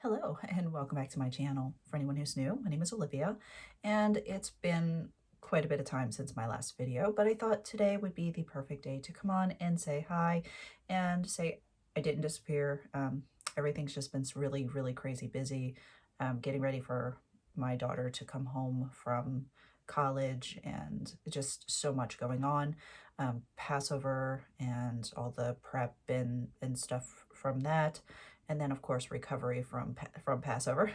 Hello and welcome back to my channel. For anyone who's new, my name is Olivia and it's been quite a bit of time since my last video, but I thought today would be the perfect day to come on and say hi and say I didn't disappear. Everything's just been really crazy busy, getting ready for my daughter to come home from college and just so much going on. Passover and all the prep and stuff from that, and then of course recovery from Passover.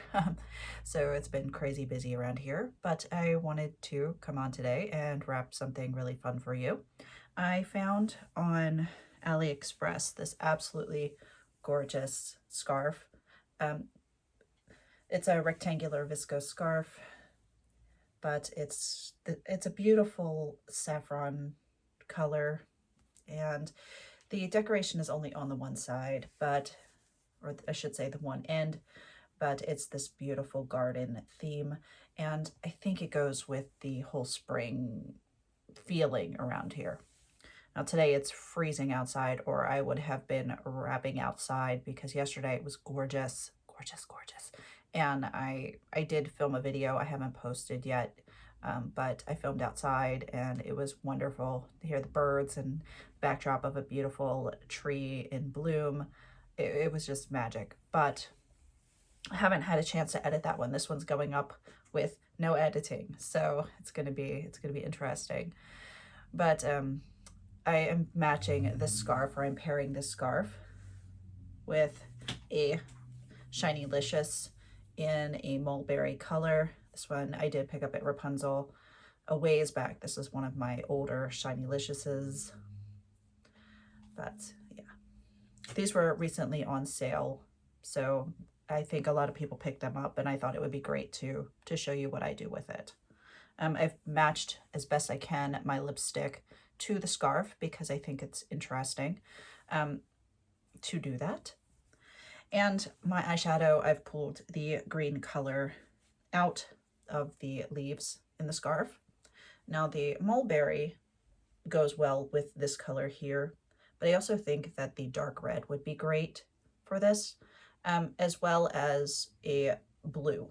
So it's been crazy busy around here, but I wanted to come on today and wrap something really fun for you. I found on AliExpress this absolutely gorgeous scarf. It's a rectangular viscose scarf, but it's a beautiful saffron color, and the decoration is only on the one side, but, or I should say the one end, but it's this beautiful garden theme, and I think it goes with the whole spring feeling around here. Now today it's freezing outside, or I would have been wrapping outside because yesterday it was gorgeous. And I did film a video I haven't posted yet, but I filmed outside and it was wonderful to hear the birds and backdrop of a beautiful tree in bloom. It was just magic, but I haven't had a chance to edit that one. This one's going up with no editing, so it's gonna be interesting. But I am matching this scarf, or I'm pairing this scarf with a Shiny Licious in a mulberry color. This one I did pick up at Rapunzel a ways back. This is one of my older Shiny Liciouses. But yeah, these were recently on sale, so I think a lot of people picked them up, and I thought it would be great to show you what I do with it. I've matched as best I can my lipstick to the scarf because I think it's interesting to do that. And my eyeshadow, I've pulled the green color out of the leaves in the scarf. Now the mulberry goes well with this color here, but I also think that the dark red would be great for this, as well as a blue.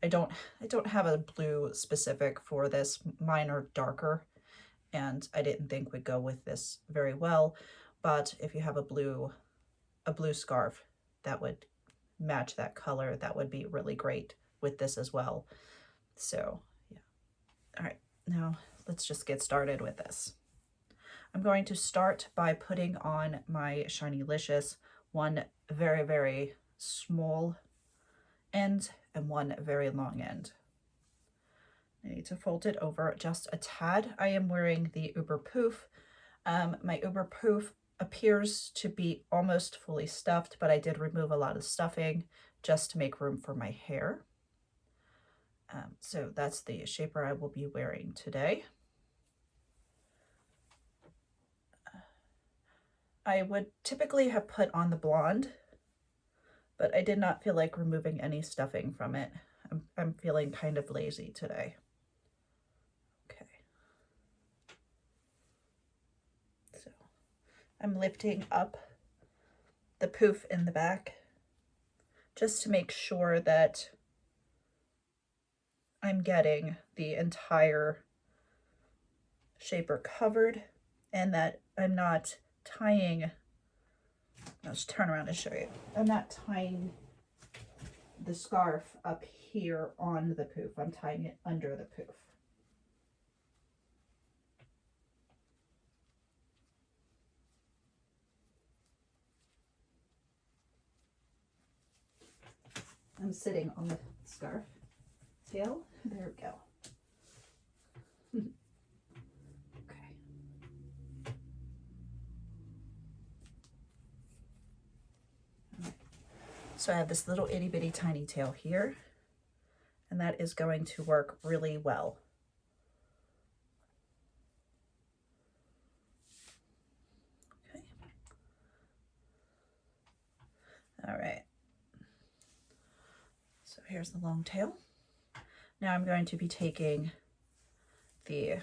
I don't have a blue specific for this. Mine are darker, and I didn't think would go with this very well. But if you have a blue scarf that would match that color, that would be really great with this as well. So yeah. All right, now let's just get started with this. I'm going to start by putting on my Shiny Licious, one very small end and one very long end. I need to fold it over just a tad. I am wearing the Uber Poof. My Uber Poof appears to be almost fully stuffed, but I did remove a lot of stuffing just to make room for my hair. So that's the shaper I will be wearing today. I would typically have put on the blonde, but I did not feel like removing any stuffing from it. I'm feeling kind of lazy today. Okay. So I'm lifting up the poof in the back just to make sure that I'm getting the entire shaper covered and that I'm not tying, let's turn around and show you. I'm not tying the scarf up here on the poof. I'm tying it under the poof. I'm sitting on the scarf tail. There we go. Okay. All right. So I have this little itty bitty tiny tail here, and that is going to work really well. Okay. All right. So here's the long tail. Now I'm going to be taking the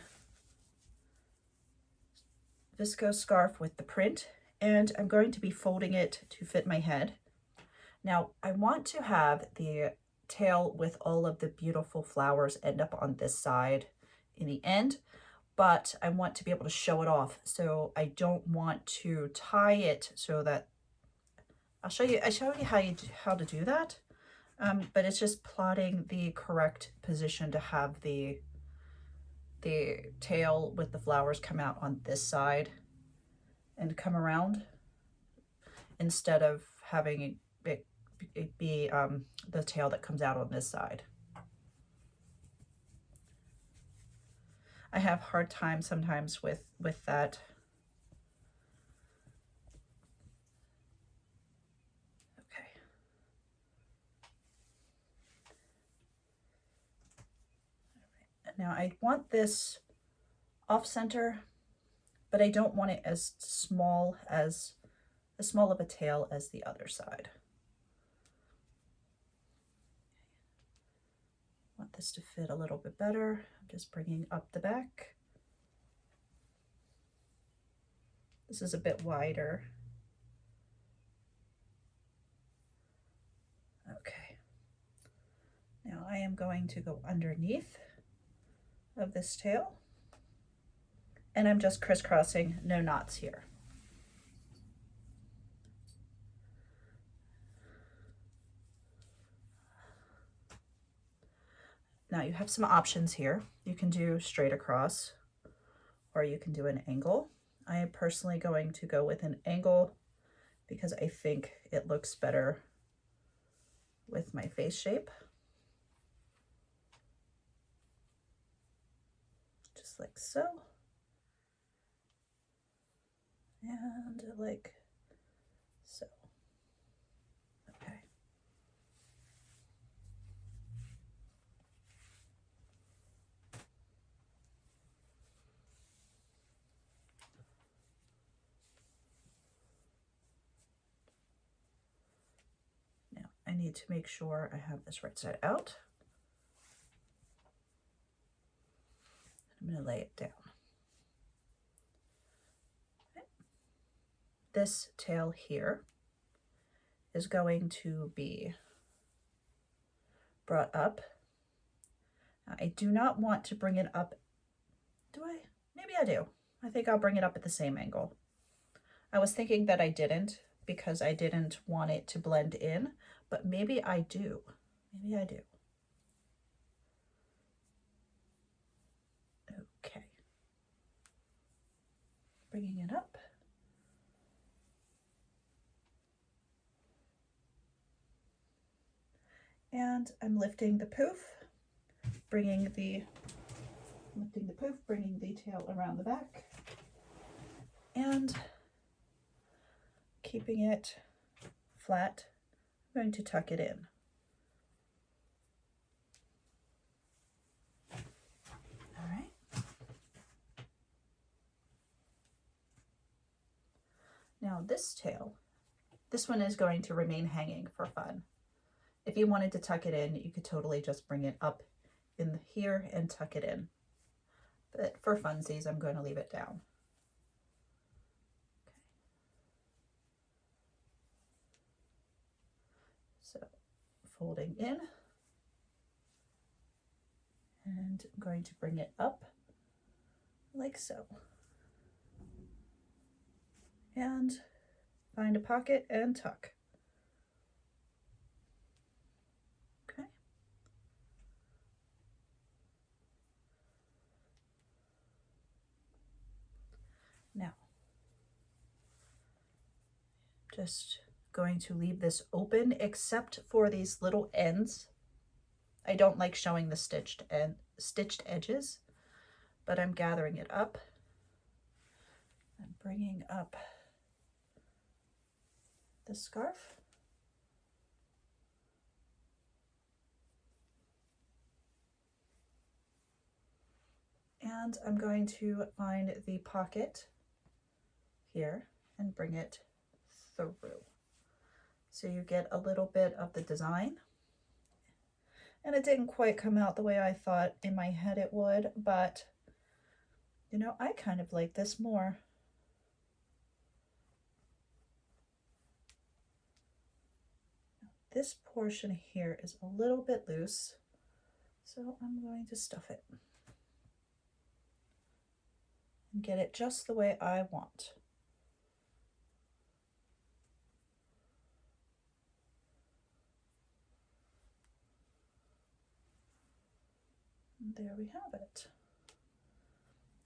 viscose scarf with the print, and I'm going to be folding it to fit my head. Now I want to have the tail with all of the beautiful flowers end up on this side in the end, but I want to be able to show it off. So I don't want to tie it so that I show you how to do that. But it's just plotting the correct position to have the tail with the flowers come out on this side and come around, instead of having it be the tail that comes out on this side. I have hard time sometimes with that. Okay. Now I want this off center, but I don't want it as small of a tail as the other side. I want this to fit a little bit better. I'm just bringing up the back. This is a bit wider. Okay. Now I am going to go underneath of this tail, and I'm just crisscrossing, no knots here. Now you have some options here. You can do straight across, or you can do an angle. I am personally going to go with an angle because I think it looks better with my face shape. Just like so. And like so. Okay. Now I need to make sure I have this right side out. I'm going to lay it down. Okay. This tail here is going to be brought up. Now, I do not want to bring it up. Do I? Maybe I do. I think I'll bring it up at the same angle. I was thinking that I didn't because I didn't want it to blend in, but maybe I do. Maybe I do. Okay. Bringing it up. And I'm lifting the poof, bringing the tail around the back and keeping it flat. I'm going to tuck it in. All right. Now this tail, this one is going to remain hanging for fun. If you wanted to tuck it in, you could totally just bring it up in here and tuck it in. But for funsies, I'm going to leave it down. Okay. So folding in, and I'm going to bring it up like so. And find a pocket and tuck. Now, just going to leave this open except for these little ends. I don't like showing the stitched edges, but I'm gathering it up and bringing up the scarf. And I'm going to find the pocket here and bring it through. So you get a little bit of the design. And it didn't quite come out the way I thought in my head it would, but you know, I kind of like this more. this portion here is a little bit loose, so I'm going to stuff it and get it just the way I want. And there we have it.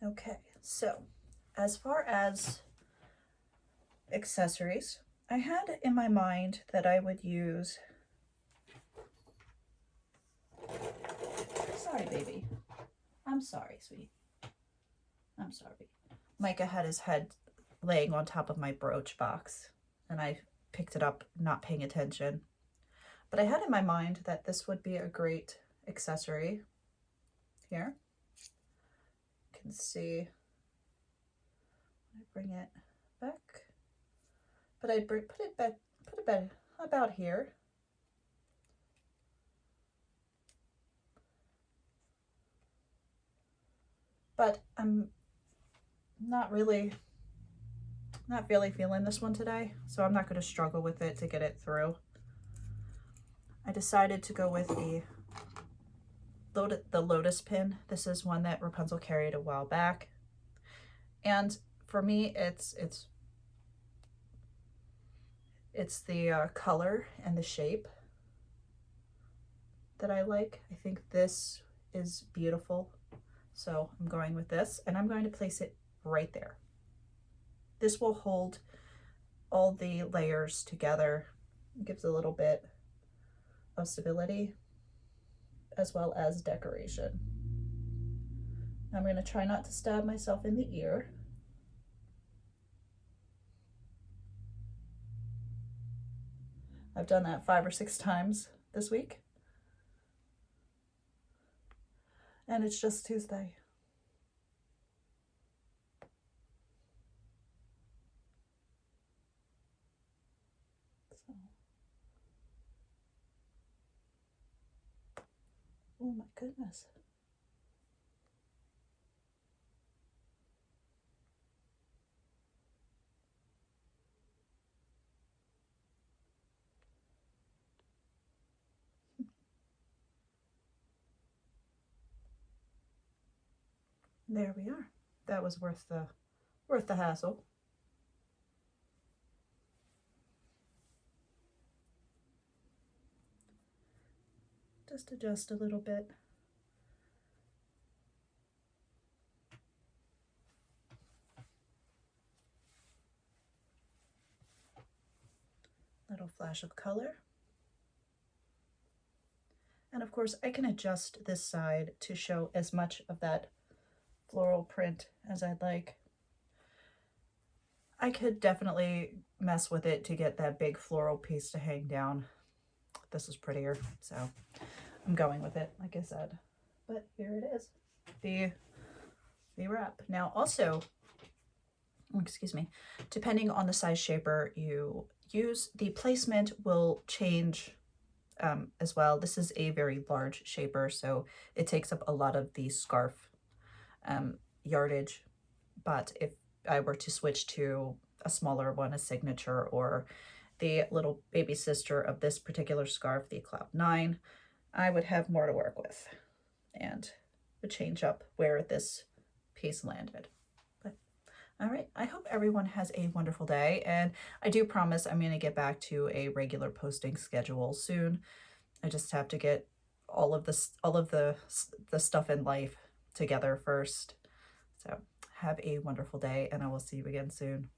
Okay, so as far as accessories, I had in my mind that I would use, sorry baby, I'm sorry sweetie, I'm sorry. Micah had his head laying on top of my brooch box and I picked it up not paying attention. But I had in my mind that this would be a great accessory. Here, you can see, I bring it back, but I'd put it back about here. But I'm not really feeling this one today, so I'm not going to struggle with it to get it through. I decided to go with the lotus pin. This is one that Rapunzel carried a while back, and for me it's the color and the shape that I like. I think this is beautiful, so I'm going with this, and I'm going to place it right there. This will hold all the layers together. It gives a little bit of stability as well as decoration. I'm going to try not to stab myself in the ear. I've done that 5 or 6 times this week. And it's just Tuesday. So. Oh my goodness. There we are. That was worth the hassle. Just adjust a little bit. Little flash of color. And of course I can adjust this side to show as much of that floral print as I'd like. I could definitely mess with it to get that big floral piece to hang down. This is prettier, so I'm going with it, like I said. But here it is, the wrap. Now also, excuse me, depending on the size shaper you use, the placement will change as well. This is a very large shaper, so it takes up a lot of the scarf yardage. But if I were to switch to a smaller one, a signature, or the little baby sister of this particular scarf, the Cloud 9, I would have more to work with and would change up where this piece landed. But all right, I hope everyone has a wonderful day, and I do promise I'm going to get back to a regular posting schedule soon. I just have to get all of the stuff in life together first. So have a wonderful day, and I will see you again soon.